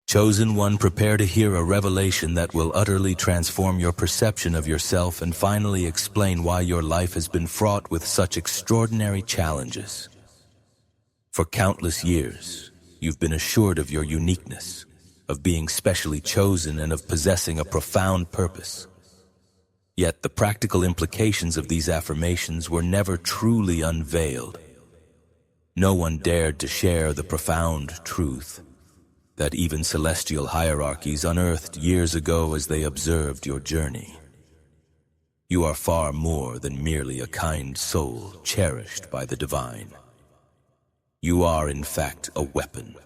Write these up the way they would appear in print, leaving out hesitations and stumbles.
Chosen one, prepare to hear a revelation that will utterly transform your perception of yourself and finally explain why your life has been fraught with such extraordinary challenges. For countless years, you've been assured of your uniqueness, of being specially chosen, and of possessing a profound purpose. Yet the practical implications of these affirmations were never truly unveiled. No one dared to share the profound truth that even celestial hierarchies unearthed years ago as they observed your journey. You are far more than merely a kind soul cherished by the divine. You are, in fact, a weapon,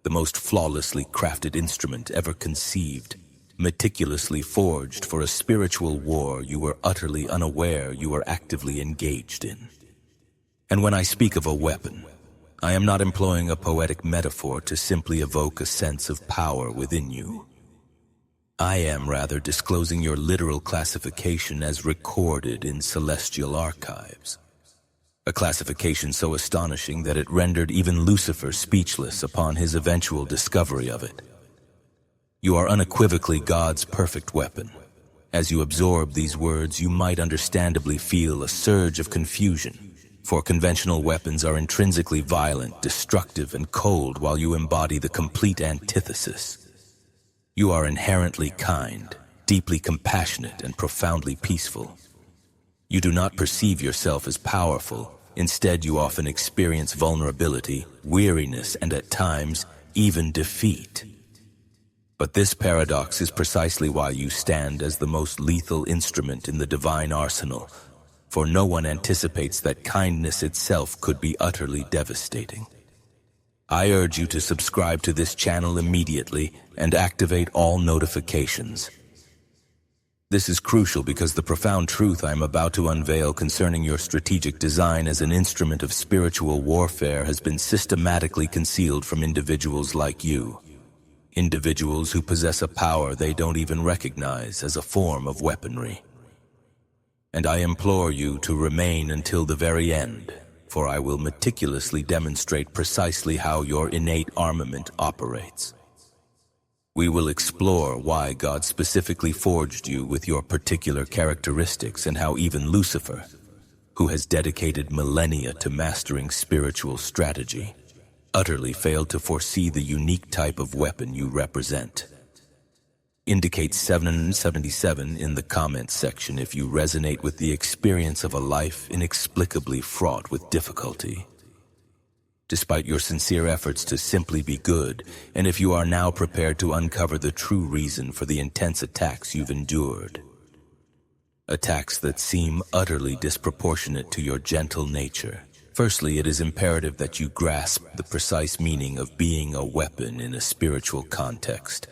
the most flawlessly crafted instrument ever conceived, meticulously forged for a spiritual war you were utterly unaware you were actively engaged in. And when I speak of a weapon, I am not employing a poetic metaphor to simply evoke a sense of power within you. I am rather disclosing your literal classification as recorded in celestial archives. A classification so astonishing that it rendered even Lucifer speechless upon his eventual discovery of it. You are unequivocally God's perfect weapon. As you absorb these words, you might understandably feel a surge of confusion. For conventional weapons are intrinsically violent, destructive, and cold, while you embody the complete antithesis. You are inherently kind, deeply compassionate, and profoundly peaceful. You do not perceive yourself as powerful. Instead, you often experience vulnerability, weariness, and at times, even defeat. But this paradox is precisely why you stand as the most lethal instrument in the divine arsenal, for no one anticipates that kindness itself could be utterly devastating. I urge you to subscribe to this channel immediately and activate all notifications. This is crucial because the profound truth I am about to unveil concerning your strategic design as an instrument of spiritual warfare has been systematically concealed from individuals like you. Individuals who possess a power they don't even recognize as a form of weaponry. And I implore you to remain until the very end, for I will meticulously demonstrate precisely how your innate armament operates. We will explore why God specifically forged you with your particular characteristics and how even Lucifer, who has dedicated millennia to mastering spiritual strategy, utterly failed to foresee the unique type of weapon you represent. Indicate 777 in the comments section if you resonate with the experience of a life inexplicably fraught with difficulty. Despite your sincere efforts to simply be good, and if you are now prepared to uncover the true reason for the intense attacks you've endured. Attacks that seem utterly disproportionate to your gentle nature. Firstly, it is imperative that you grasp the precise meaning of being a weapon in a spiritual context.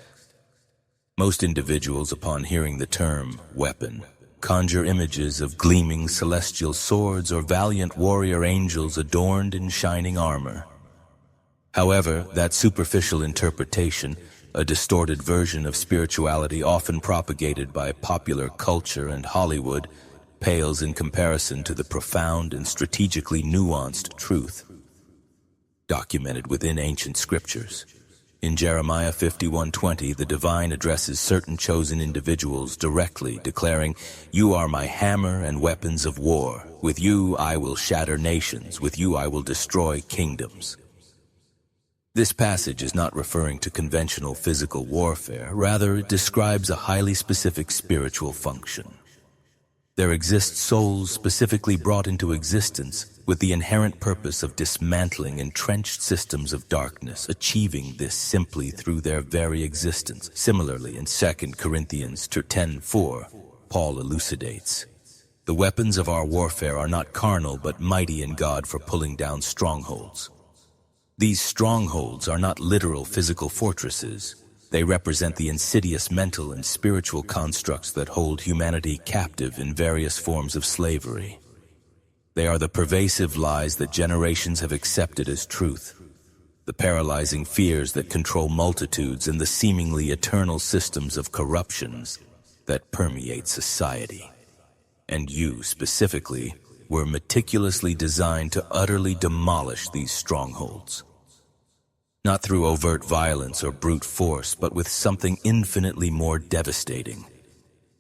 Most individuals, upon hearing the term weapon, conjure images of gleaming celestial swords or valiant warrior angels adorned in shining armor. However, that superficial interpretation, a distorted version of spirituality often propagated by popular culture and Hollywood, pales in comparison to the profound and strategically nuanced truth documented within ancient scriptures. In Jeremiah 51:20, the divine addresses certain chosen individuals directly, declaring, "You are my hammer and weapons of war. With you I will shatter nations. With you I will destroy kingdoms." This passage is not referring to conventional physical warfare. Rather, it describes a highly specific spiritual function. There exist souls specifically brought into existence with the inherent purpose of dismantling entrenched systems of darkness, achieving this simply through their very existence. Similarly, in 2 Corinthians 10:4, Paul elucidates, "The weapons of our warfare are not carnal, but mighty in God for pulling down strongholds." These strongholds are not literal physical fortresses. They represent the insidious mental and spiritual constructs that hold humanity captive in various forms of slavery. They are the pervasive lies that generations have accepted as truth, the paralyzing fears that control multitudes, and the seemingly eternal systems of corruptions that permeate society. And you, specifically, were meticulously designed to utterly demolish these strongholds. Not through overt violence or brute force, but with something infinitely more devastating.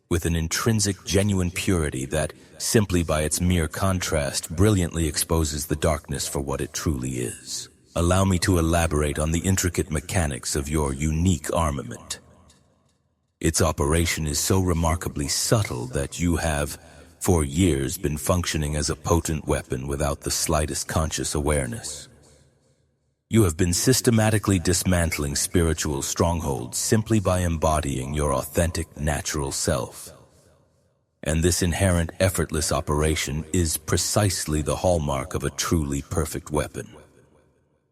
With an intrinsic, genuine purity that, simply by its mere contrast, brilliantly exposes the darkness for what it truly is. Allow me to elaborate on the intricate mechanics of your unique armament. Its operation is so remarkably subtle that you have, for years, been functioning as a potent weapon without the slightest conscious awareness. You have been systematically dismantling spiritual strongholds simply by embodying your authentic, natural self. And this inherent, effortless operation is precisely the hallmark of a truly perfect weapon.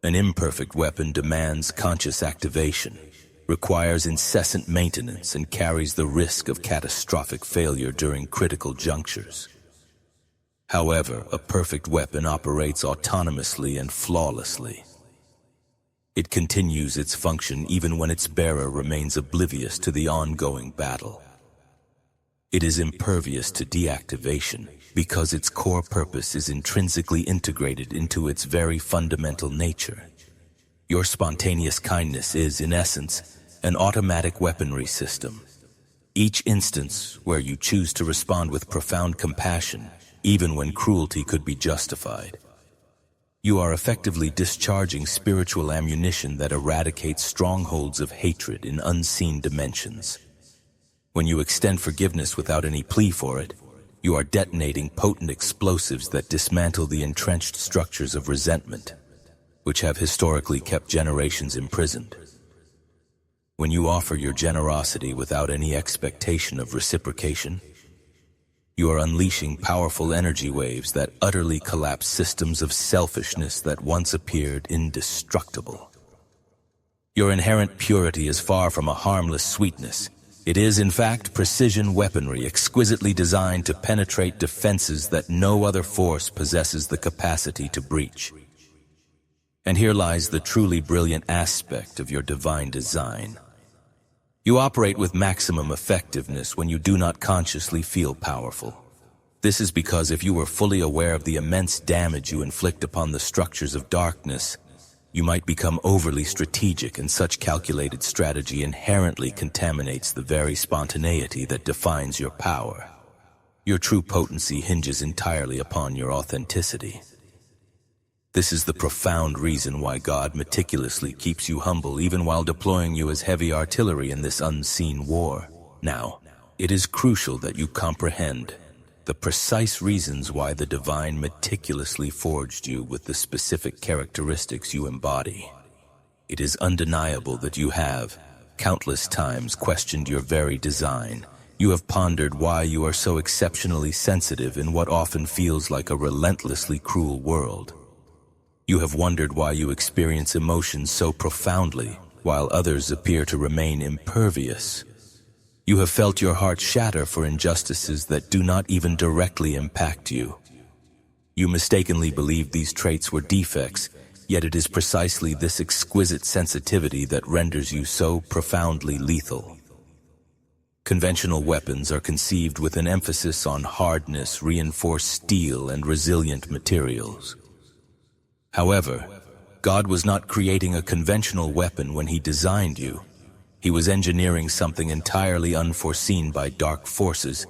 An imperfect weapon demands conscious activation, requires incessant maintenance, and carries the risk of catastrophic failure during critical junctures. However, a perfect weapon operates autonomously and flawlessly. It continues its function even when its bearer remains oblivious to the ongoing battle. It is impervious to deactivation because its core purpose is intrinsically integrated into its very fundamental nature. Your spontaneous kindness is, in essence, an automatic weaponry system. Each instance where you choose to respond with profound compassion, even when cruelty could be justified, you are effectively discharging spiritual ammunition that eradicates strongholds of hatred in unseen dimensions. When you extend forgiveness without any plea for it, you are detonating potent explosives that dismantle the entrenched structures of resentment, which have historically kept generations imprisoned. When you offer your generosity without any expectation of reciprocation, you are unleashing powerful energy waves that utterly collapse systems of selfishness that once appeared indestructible. Your inherent purity is far from a harmless sweetness. It is, in fact, precision weaponry exquisitely designed to penetrate defenses that no other force possesses the capacity to breach. And here lies the truly brilliant aspect of your divine design. You operate with maximum effectiveness when you do not consciously feel powerful. This is because if you were fully aware of the immense damage you inflict upon the structures of darkness, you might become overly strategic, and such calculated strategy inherently contaminates the very spontaneity that defines your power. Your true potency hinges entirely upon your authenticity. This is the profound reason why God meticulously keeps you humble even while deploying you as heavy artillery in this unseen war. Now, it is crucial that you comprehend the precise reasons why the divine meticulously forged you with the specific characteristics you embody. It is undeniable that you have, countless times, questioned your very design. You have pondered why you are so exceptionally sensitive in what often feels like a relentlessly cruel world. You have wondered why you experience emotions so profoundly, while others appear to remain impervious. You have felt your heart shatter for injustices that do not even directly impact you. You mistakenly believed these traits were defects, yet it is precisely this exquisite sensitivity that renders you so profoundly lethal. Conventional weapons are conceived with an emphasis on hardness, reinforced steel, and resilient materials. However, God was not creating a conventional weapon when He designed you. He was engineering something entirely unforeseen by dark forces,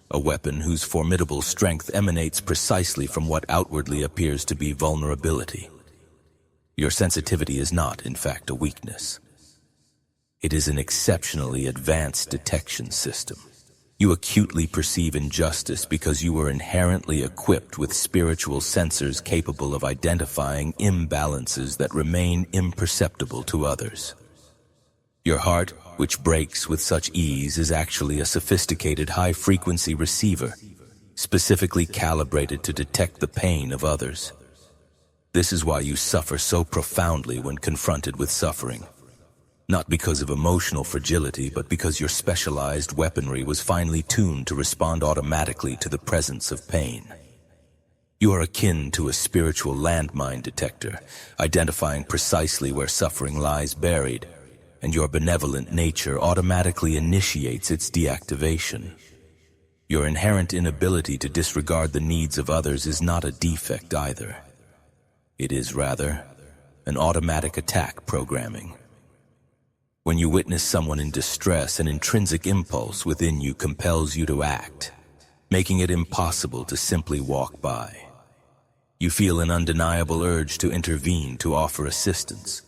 a weapon whose formidable strength emanates precisely from what outwardly appears to be vulnerability. Your sensitivity is not, in fact, a weakness. It is an exceptionally advanced detection system. You acutely perceive injustice because you are inherently equipped with spiritual sensors capable of identifying imbalances that remain imperceptible to others. Your heart, which breaks with such ease, is actually a sophisticated high-frequency receiver, specifically calibrated to detect the pain of others. This is why you suffer so profoundly when confronted with suffering. Not because of emotional fragility, but because your specialized weaponry was finely tuned to respond automatically to the presence of pain. You are akin to a spiritual landmine detector, identifying precisely where suffering lies buried, and your benevolent nature automatically initiates its deactivation. Your inherent inability to disregard the needs of others is not a defect either. It is, rather, an automatic attack programming. When you witness someone in distress, an intrinsic impulse within you compels you to act, making it impossible to simply walk by. You feel an undeniable urge to intervene, to offer assistance.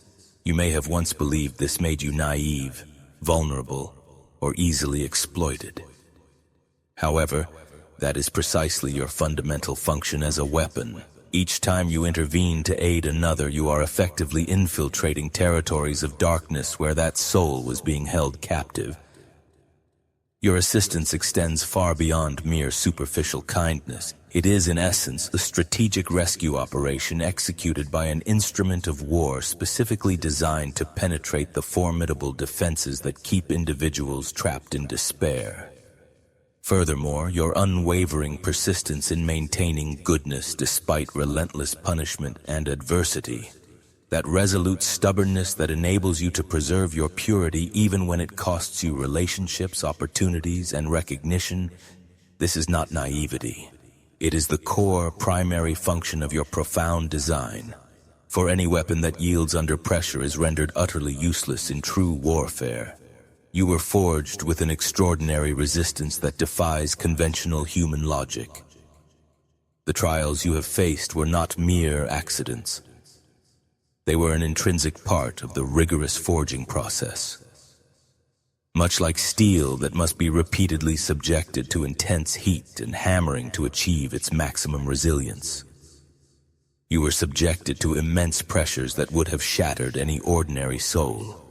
You may have once believed this made you naive, vulnerable, or easily exploited. However, that is precisely your fundamental function as a weapon. Each time you intervene to aid another, you are effectively infiltrating territories of darkness where that soul was being held captive. Your assistance extends far beyond mere superficial kindness. It is, in essence, a strategic rescue operation executed by an instrument of war specifically designed to penetrate the formidable defenses that keep individuals trapped in despair. Furthermore, your unwavering persistence in maintaining goodness despite relentless punishment and adversity, that resolute stubbornness that enables you to preserve your purity even when it costs you relationships, opportunities, and recognition, this is not naivety. It is the core, primary function of your profound design. For any weapon that yields under pressure is rendered utterly useless in true warfare. You were forged with an extraordinary resistance that defies conventional human logic. The trials you have faced were not mere accidents. They were an intrinsic part of the rigorous forging process. Much like steel that must be repeatedly subjected to intense heat and hammering to achieve its maximum resilience. You were subjected to immense pressures that would have shattered any ordinary soul.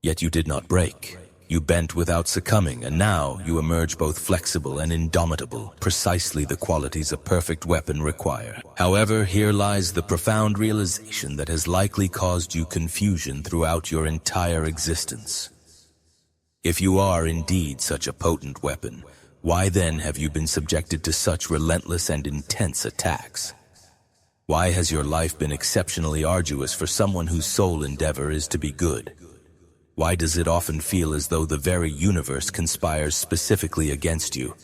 Yet you did not break. You bent without succumbing, and now you emerge both flexible and indomitable, precisely the qualities a perfect weapon require. However, here lies the profound realization that has likely caused you confusion throughout your entire existence. If you are indeed such a potent weapon, why then have you been subjected to such relentless and intense attacks? Why has your life been exceptionally arduous for someone whose sole endeavor is to be good? Why does it often feel as though the very universe conspires specifically against you,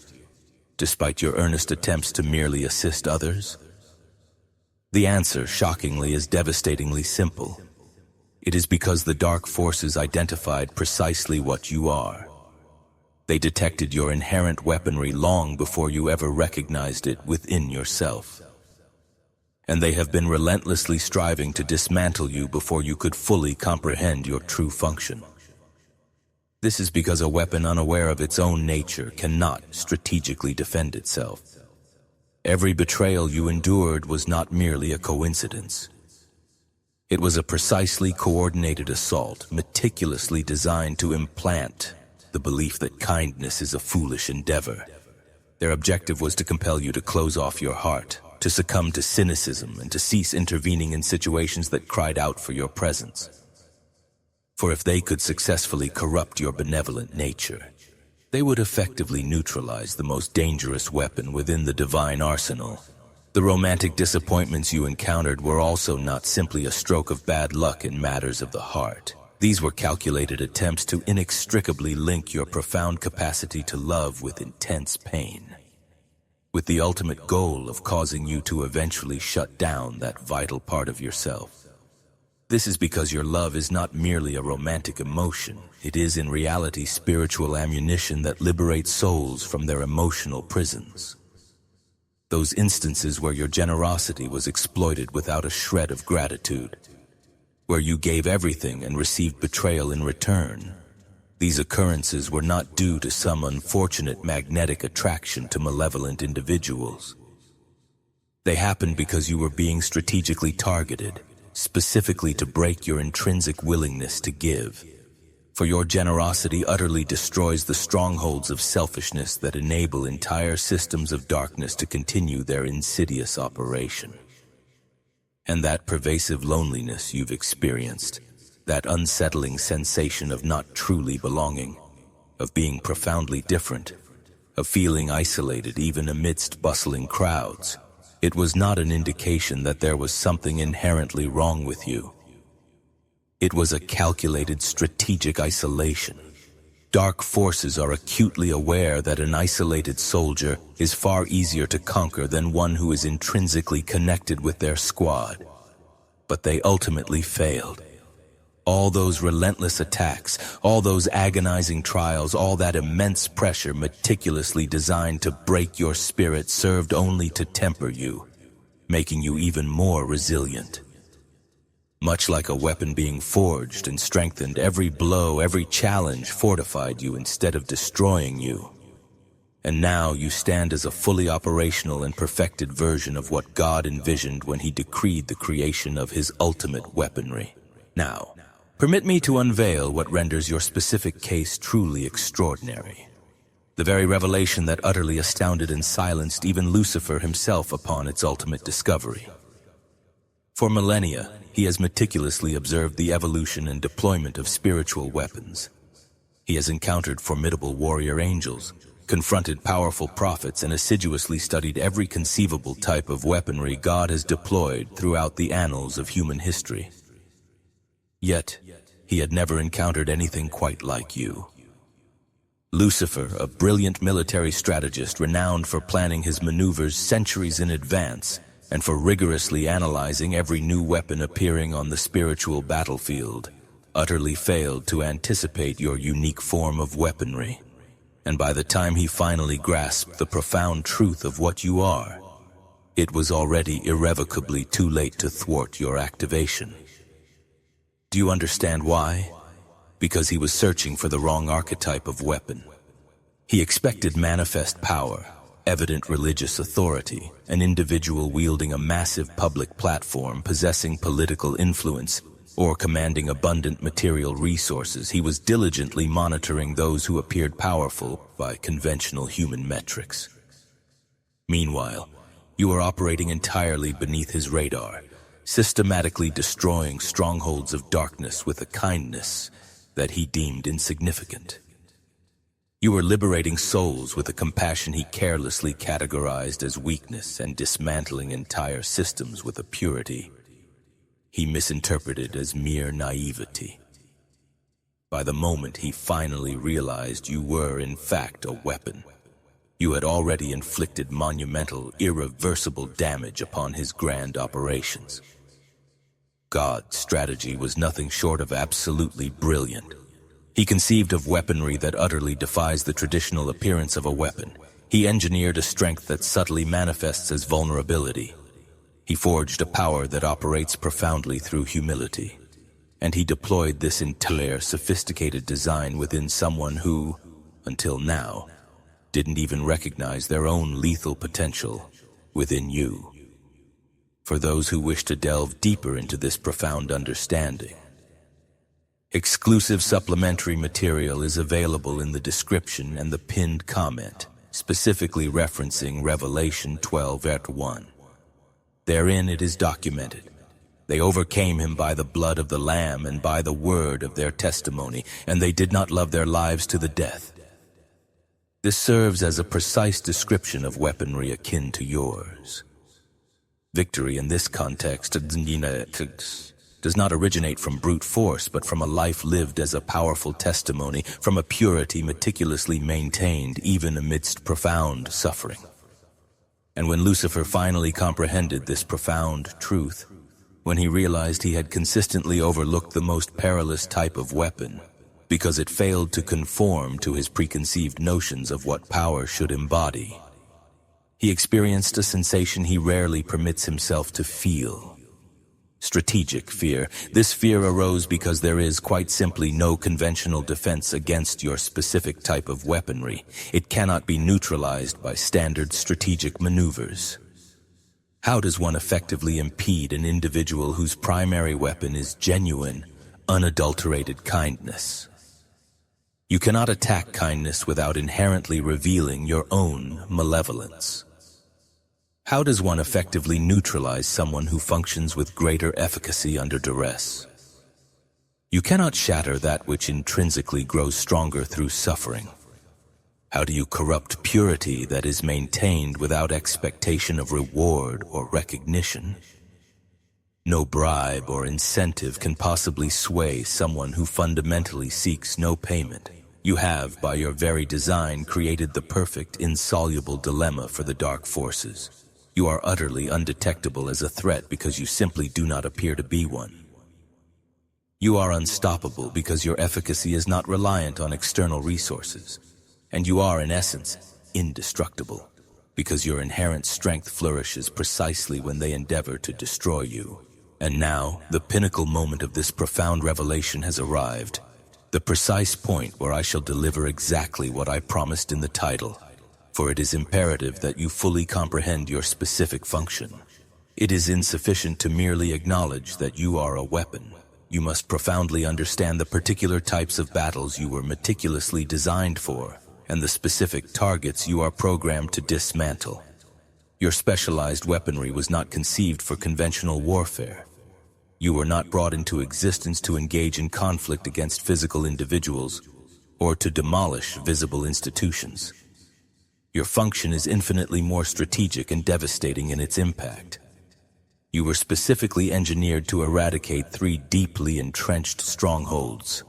despite your earnest attempts to merely assist others? The answer, shockingly, is devastatingly simple. It is because the dark forces identified precisely what you are. They detected your inherent weaponry long before you ever recognized it within yourself. And they have been relentlessly striving to dismantle you before you could fully comprehend your true function. This is because a weapon unaware of its own nature cannot strategically defend itself. Every betrayal you endured was not merely a coincidence. It was a precisely coordinated assault, meticulously designed to implant the belief that kindness is a foolish endeavor. Their objective was to compel you to close off your heart, to succumb to cynicism, and to cease intervening in situations that cried out for your presence. For if they could successfully corrupt your benevolent nature, they would effectively neutralize the most dangerous weapon within the divine arsenal. The romantic disappointments you encountered were also not simply a stroke of bad luck in matters of the heart. These were calculated attempts to inextricably link your profound capacity to love with intense pain, with the ultimate goal of causing you to eventually shut down that vital part of yourself. This is because your love is not merely a romantic emotion. It is in reality spiritual ammunition that liberates souls from their emotional prisons. Those instances where your generosity was exploited without a shred of gratitude, where you gave everything and received betrayal in return. These occurrences were not due to some unfortunate magnetic attraction to malevolent individuals. They happened because you were being strategically targeted, specifically to break your intrinsic willingness to give. For your generosity utterly destroys the strongholds of selfishness that enable entire systems of darkness to continue their insidious operation. And that pervasive loneliness you've experienced, that unsettling sensation of not truly belonging, of being profoundly different, of feeling isolated even amidst bustling crowds, it was not an indication that there was something inherently wrong with you. It was a calculated strategic isolation. Dark forces are acutely aware that an isolated soldier is far easier to conquer than one who is intrinsically connected with their squad. But they ultimately failed. All those relentless attacks, all those agonizing trials, all that immense pressure meticulously designed to break your spirit served only to temper you, making you even more resilient. Much like a weapon being forged and strengthened, every blow, every challenge fortified you instead of destroying you. And now you stand as a fully operational and perfected version of what God envisioned when He decreed the creation of His ultimate weaponry. Now, permit me to unveil what renders your specific case truly extraordinary. The very revelation that utterly astounded and silenced even Lucifer himself upon its ultimate discovery. For millennia, he has meticulously observed the evolution and deployment of spiritual weapons. He has encountered formidable warrior angels, confronted powerful prophets, and assiduously studied every conceivable type of weaponry God has deployed throughout the annals of human history. Yet, he had never encountered anything quite like you. Lucifer, a brilliant military strategist renowned for planning his maneuvers centuries in advance and for rigorously analyzing every new weapon appearing on the spiritual battlefield, utterly failed to anticipate your unique form of weaponry. And by the time he finally grasped the profound truth of what you are, it was already irrevocably too late to thwart your activation. Do you understand why? Because he was searching for the wrong archetype of weapon. He expected manifest power, evident religious authority, an individual wielding a massive public platform, possessing political influence, or commanding abundant material resources. He was diligently monitoring those who appeared powerful by conventional human metrics. Meanwhile, you are operating entirely beneath his radar, systematically destroying strongholds of darkness with a kindness that he deemed insignificant. You are liberating souls with a compassion he carelessly categorized as weakness and dismantling entire systems with a purity he misinterpreted as mere naivety. By the moment he finally realized you were, in fact, a weapon, you had already inflicted monumental, irreversible damage upon his grand operations. God's strategy was nothing short of absolutely brilliant. He conceived of weaponry that utterly defies the traditional appearance of a weapon. He engineered a strength that subtly manifests as vulnerability. He forged a power that operates profoundly through humility. And he deployed this entire sophisticated design within someone who, until now, didn't even recognize their own lethal potential within you. For those who wish to delve deeper into this profound understanding, exclusive supplementary material is available in the description and the pinned comment, specifically referencing Revelation 12:1. Therein it is documented, they overcame him by the blood of the Lamb and by the word of their testimony, and they did not love their lives to the death. This serves as a precise description of weaponry akin to yours. Victory in this context does not originate from brute force, but from a life lived as a powerful testimony, from a purity meticulously maintained even amidst profound suffering. And when Lucifer finally comprehended this profound truth, when he realized he had consistently overlooked the most perilous type of weapon, because it failed to conform to his preconceived notions of what power should embody, he experienced a sensation he rarely permits himself to feel. Strategic fear. This fear arose because there is, quite simply, no conventional defense against your specific type of weaponry. It cannot be neutralized by standard strategic maneuvers. How does one effectively impede an individual whose primary weapon is genuine, unadulterated kindness? You cannot attack kindness without inherently revealing your own malevolence. How does one effectively neutralize someone who functions with greater efficacy under duress? You cannot shatter that which intrinsically grows stronger through suffering. How do you corrupt purity that is maintained without expectation of reward or recognition? No bribe or incentive can possibly sway someone who fundamentally seeks no payment. You have, by your very design, created the perfect, insoluble dilemma for the dark forces. You are utterly undetectable as a threat because you simply do not appear to be one. You are unstoppable because your efficacy is not reliant on external resources. And you are, in essence, indestructible because your inherent strength flourishes precisely when they endeavor to destroy you. And now, the pinnacle moment of this profound revelation has arrived. The precise point where I shall deliver exactly what I promised in the title. For it is imperative that you fully comprehend your specific function. It is insufficient to merely acknowledge that you are a weapon. You must profoundly understand the particular types of battles you were meticulously designed for, and the specific targets you are programmed to dismantle. Your specialized weaponry was not conceived for conventional warfare. You were not brought into existence to engage in conflict against physical individuals or to demolish visible institutions. Your function is infinitely more strategic and devastating in its impact. You were specifically engineered to eradicate 3 deeply entrenched strongholds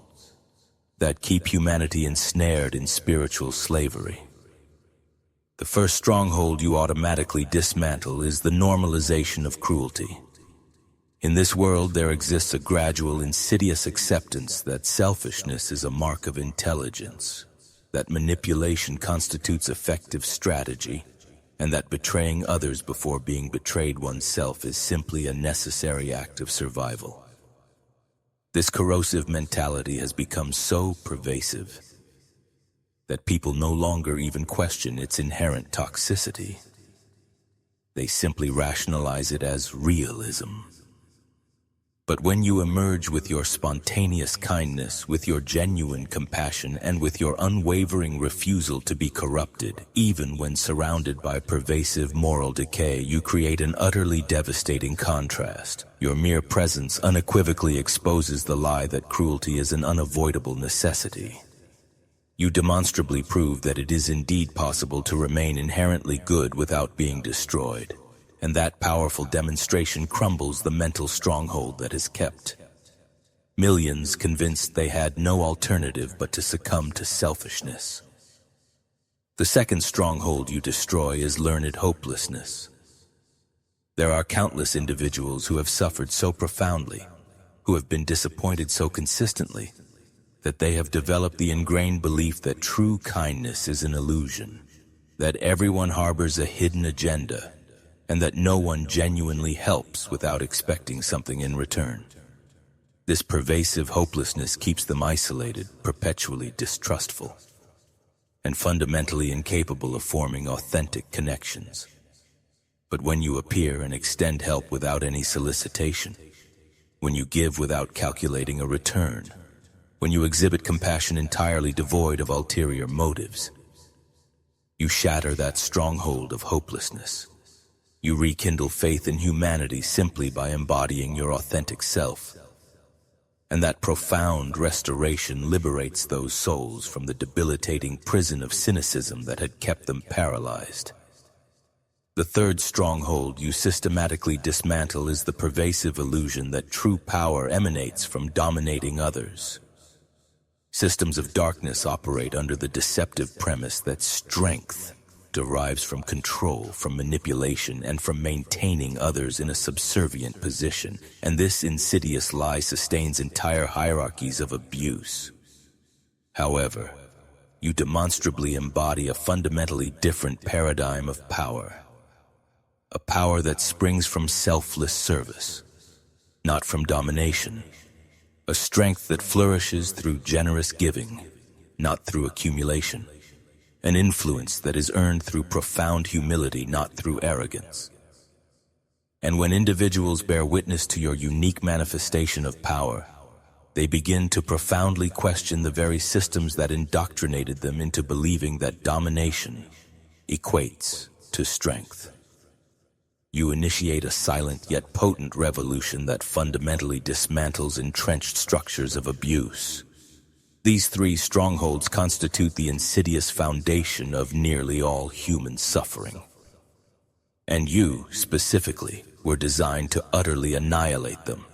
that keep humanity ensnared in spiritual slavery. The first stronghold you automatically dismantle is the normalization of cruelty. In this world, there exists a gradual, insidious acceptance that selfishness is a mark of intelligence, that manipulation constitutes effective strategy, and that betraying others before being betrayed oneself is simply a necessary act of survival. This corrosive mentality has become so pervasive that people no longer even question its inherent toxicity. They simply rationalize it as realism. But when you emerge with your spontaneous kindness, with your genuine compassion, and with your unwavering refusal to be corrupted, even when surrounded by pervasive moral decay, you create an utterly devastating contrast. Your mere presence unequivocally exposes the lie that cruelty is an unavoidable necessity. You demonstrably prove that it is indeed possible to remain inherently good without being destroyed. And that powerful demonstration crumbles the mental stronghold that has kept millions convinced they had no alternative but to succumb to selfishness. The second stronghold you destroy is learned hopelessness. There are countless individuals who have suffered so profoundly, who have been disappointed so consistently, that they have developed the ingrained belief that true kindness is an illusion, that everyone harbors a hidden agenda, and that no one genuinely helps without expecting something in return. This pervasive hopelessness keeps them isolated, perpetually distrustful, and fundamentally incapable of forming authentic connections. But when you appear and extend help without any solicitation, when you give without calculating a return, when you exhibit compassion entirely devoid of ulterior motives, you shatter that stronghold of hopelessness. You rekindle faith in humanity simply by embodying your authentic self. And that profound restoration liberates those souls from the debilitating prison of cynicism that had kept them paralyzed. The third stronghold you systematically dismantle is the pervasive illusion that true power emanates from dominating others. Systems of darkness operate under the deceptive premise that strength derives from control, from manipulation, and from maintaining others in a subservient position, and this insidious lie sustains entire hierarchies of abuse. However, you demonstrably embody a fundamentally different paradigm of power, a power that springs from selfless service, not from domination, a strength that flourishes through generous giving, not through accumulation, an influence that is earned through profound humility, not through arrogance. And when individuals bear witness to your unique manifestation of power, they begin to profoundly question the very systems that indoctrinated them into believing that domination equates to strength. You initiate a silent yet potent revolution that fundamentally dismantles entrenched structures of abuse. These 3 strongholds constitute the insidious foundation of nearly all human suffering. And you, specifically, were designed to utterly annihilate them,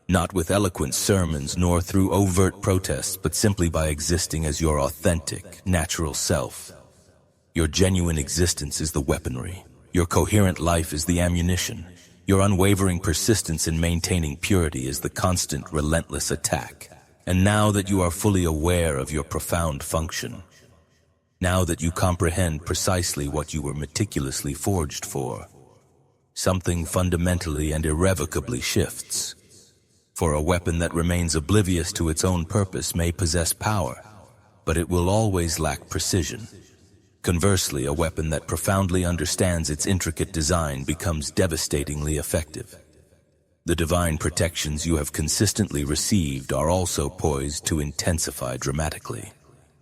not with eloquent sermons nor through overt protests, but simply by existing as your authentic, natural self. Your genuine existence is the weaponry, Your coherent life is the ammunition. Your unwavering persistence in maintaining purity is the constant, relentless attack. And now that you are fully aware of your profound function, now that you comprehend precisely what you were meticulously forged for, something fundamentally and irrevocably shifts. For a weapon that remains oblivious to its own purpose may possess power, but it will always lack precision. Conversely, a weapon that profoundly understands its intricate design becomes devastatingly effective. The divine protections you have consistently received are also poised to intensify dramatically,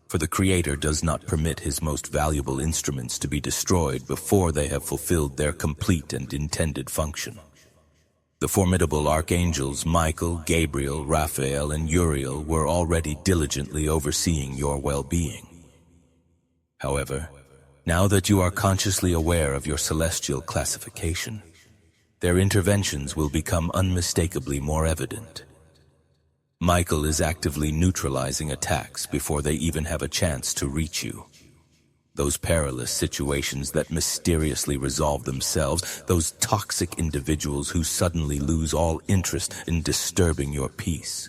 for the Creator does not permit his most valuable instruments to be destroyed before they have fulfilled their complete and intended function. The formidable archangels Michael, Gabriel, Raphael, and Uriel were already diligently overseeing your well-being. However, now that you are consciously aware of your celestial classification, their interventions will become unmistakably more evident. Michael is actively neutralizing attacks before they even have a chance to reach you. Those perilous situations that mysteriously resolve themselves, those toxic individuals who suddenly lose all interest in disturbing your peace.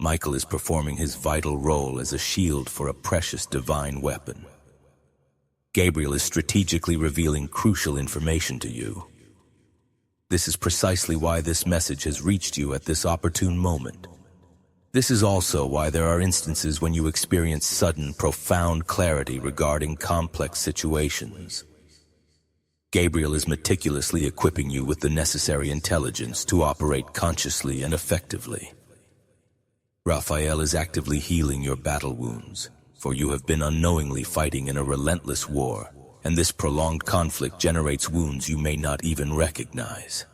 Michael is performing his vital role as a shield for a precious divine weapon. Gabriel is strategically revealing crucial information to you. This is precisely why this message has reached you at this opportune moment. This is also why there are instances when you experience sudden, profound clarity regarding complex situations. Gabriel is meticulously equipping you with the necessary intelligence to operate consciously and effectively. Raphael is actively healing your battle wounds, for you have been unknowingly fighting in a relentless war, and this prolonged conflict generates wounds you may not even recognize.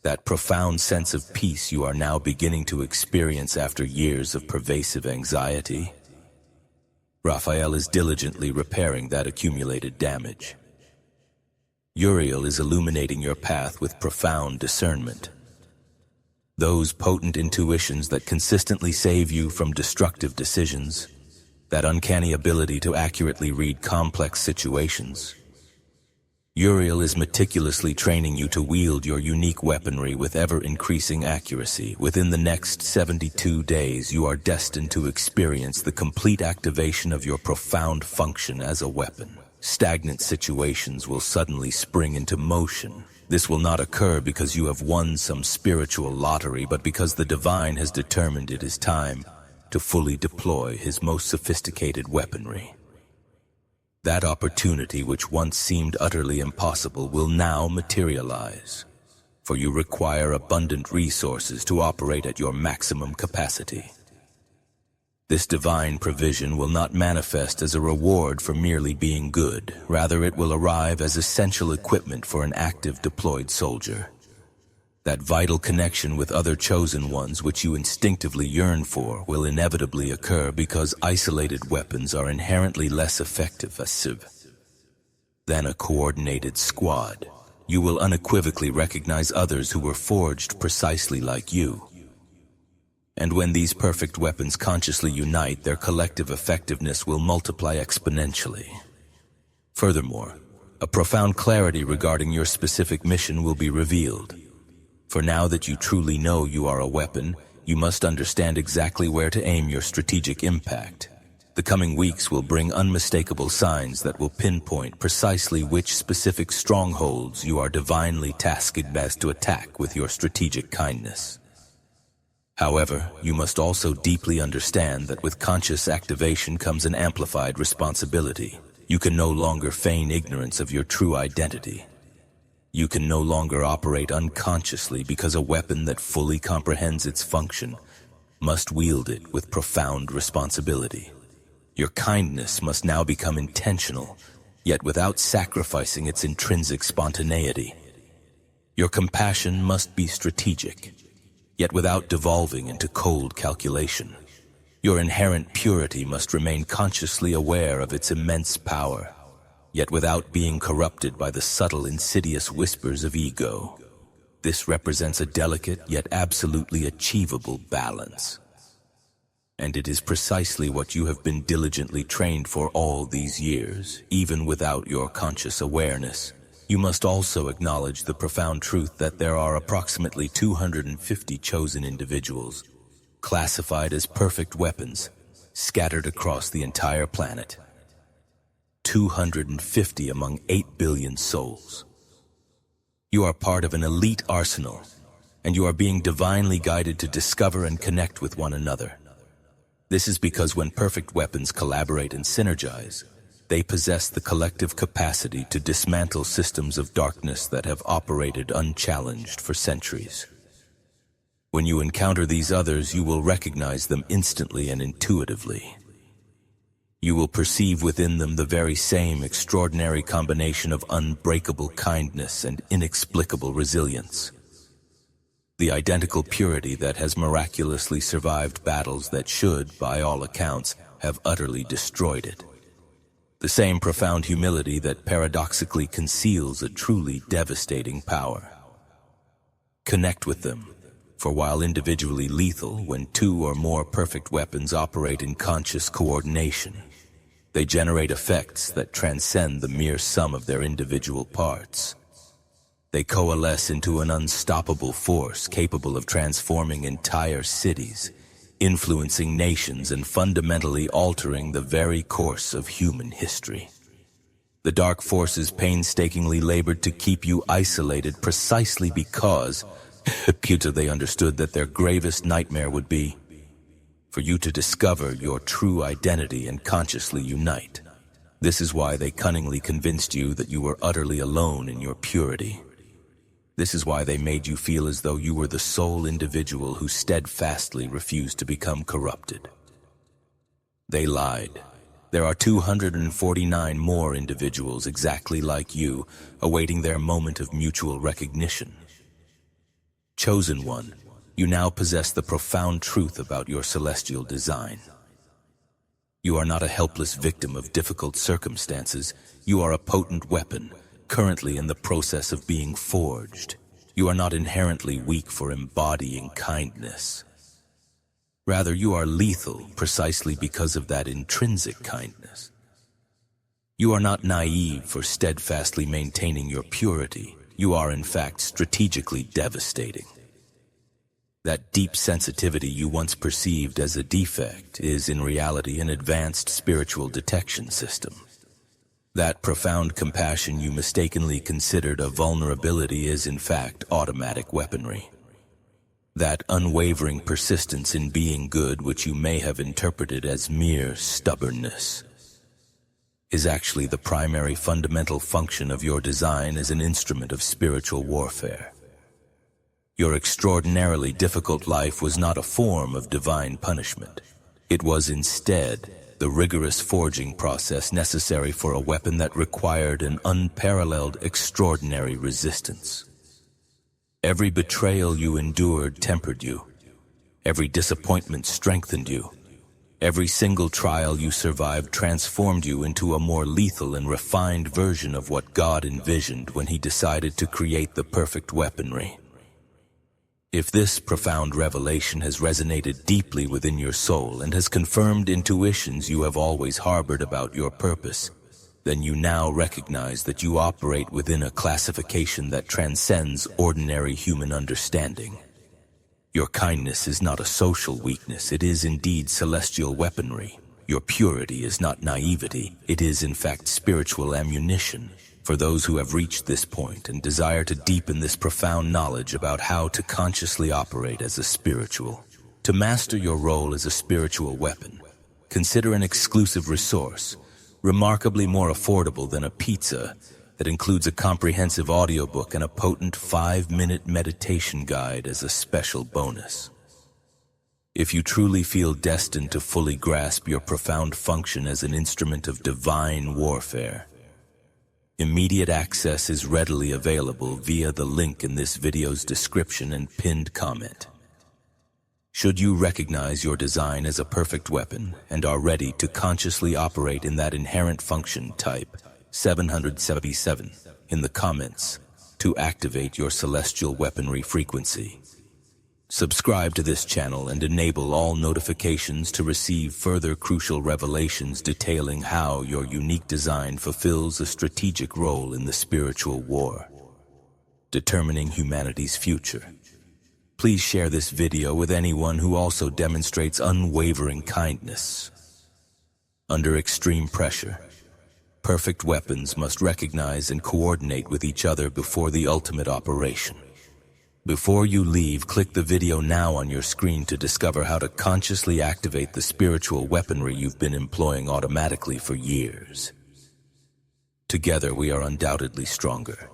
That profound sense of peace you are now beginning to experience after years of pervasive anxiety. Raphael is diligently repairing that accumulated damage. Uriel is illuminating your path with profound discernment. Those potent intuitions that consistently save you from destructive decisions, that uncanny ability to accurately read complex situations. Uriel is meticulously training you to wield your unique weaponry with ever-increasing accuracy. Within the next 72 days, you are destined to experience the complete activation of your profound function as a weapon. Stagnant situations will suddenly spring into motion. This will not occur because you have won some spiritual lottery, but because the divine has determined it is time to fully deploy his most sophisticated weaponry. That opportunity which once seemed utterly impossible will now materialize, for you require abundant resources to operate at your maximum capacity. This divine provision will not manifest as a reward for merely being good. Rather, it will arrive as essential equipment for an active deployed soldier. That vital connection with other chosen ones which you instinctively yearn for will inevitably occur because isolated weapons are inherently less effective than a coordinated squad. You will unequivocally recognize others who were forged precisely like you. And when these perfect weapons consciously unite, their collective effectiveness will multiply exponentially. Furthermore, a profound clarity regarding your specific mission will be revealed. For now that you truly know you are a weapon, you must understand exactly where to aim your strategic impact. The coming weeks will bring unmistakable signs that will pinpoint precisely which specific strongholds you are divinely tasked best to attack with your strategic kindness. However, you must also deeply understand that with conscious activation comes an amplified responsibility. You can no longer feign ignorance of your true identity. You can no longer operate unconsciously because a weapon that fully comprehends its function must wield it with profound responsibility. Your kindness must now become intentional, yet without sacrificing its intrinsic spontaneity. Your compassion must be strategic, yet without devolving into cold calculation. Your inherent purity must remain consciously aware of its immense power, yet without being corrupted by the subtle, insidious whispers of ego. This represents a delicate yet absolutely achievable balance. And it is precisely what you have been diligently trained for all these years, even without your conscious awareness. You must also acknowledge the profound truth that there are approximately 250 chosen individuals, classified as perfect weapons, scattered across the entire planet. 250 among 8 billion souls. You are part of an elite arsenal, and you are being divinely guided to discover and connect with one another. This is because when perfect weapons collaborate and synergize, they possess the collective capacity to dismantle systems of darkness that have operated unchallenged for centuries. When you encounter these others, you will recognize them instantly and intuitively. You will perceive within them the very same extraordinary combination of unbreakable kindness and inexplicable resilience. The identical purity that has miraculously survived battles that should, by all accounts, have utterly destroyed it. The same profound humility that paradoxically conceals a truly devastating power. Connect with them, for while individually lethal, when 2 or more perfect weapons operate in conscious coordination, they generate effects that transcend the mere sum of their individual parts. They coalesce into an unstoppable force capable of transforming entire cities, influencing nations, and fundamentally altering the very course of human history. The dark forces painstakingly labored to keep you isolated precisely because they understood that their gravest nightmare would be for you to discover your true identity and consciously unite. This is why they cunningly convinced you that you were utterly alone in your purity. This is why they made you feel as though you were the sole individual who steadfastly refused to become corrupted. They lied. There are 249 more individuals exactly like you, awaiting their moment of mutual recognition. Chosen one, you now possess the profound truth about your celestial design. You are not a helpless victim of difficult circumstances. You are a potent weapon, currently in the process of being forged. You are not inherently weak for embodying kindness. Rather, you are lethal precisely because of that intrinsic kindness. You are not naive for steadfastly maintaining your purity. You are, in fact, strategically devastating. That deep sensitivity you once perceived as a defect is, in reality, an advanced spiritual detection system. That profound compassion you mistakenly considered a vulnerability is, in fact, automatic weaponry. That unwavering persistence in being good, which you may have interpreted as mere stubbornness, is actually the primary fundamental function of your design as an instrument of spiritual warfare. Your extraordinarily difficult life was not a form of divine punishment. It was instead the rigorous forging process necessary for a weapon that required an unparalleled, extraordinary resistance. Every betrayal you endured tempered you. Every disappointment strengthened you. Every single trial you survived transformed you into a more lethal and refined version of what God envisioned when He decided to create the perfect weaponry. If this profound revelation has resonated deeply within your soul and has confirmed intuitions you have always harbored about your purpose, then you now recognize that you operate within a classification that transcends ordinary human understanding. Your kindness is not a social weakness, it is indeed celestial weaponry. Your purity is not naivety, it is in fact spiritual ammunition. For those who have reached this point and desire to deepen this profound knowledge about how to consciously operate as a spiritual, to master your role as a spiritual weapon, consider an exclusive resource, remarkably more affordable than a pizza, that includes a comprehensive audiobook and a potent 5-minute meditation guide as a special bonus. If you truly feel destined to fully grasp your profound function as an instrument of divine warfare, immediate access is readily available via the link in this video's description and pinned comment. Should you recognize your design as a perfect weapon and are ready to consciously operate in that inherent function, type 777 in the comments to activate your celestial weaponry frequency. Subscribe to this channel and enable all notifications to receive further crucial revelations detailing how your unique design fulfills a strategic role in the spiritual war, determining humanity's future. Please share this video with anyone who also demonstrates unwavering kindness. Under extreme pressure, perfect weapons must recognize and coordinate with each other before the ultimate operation. Before you leave, click the video now on your screen to discover how to consciously activate the spiritual weaponry you've been employing automatically for years. Together, we are undoubtedly stronger.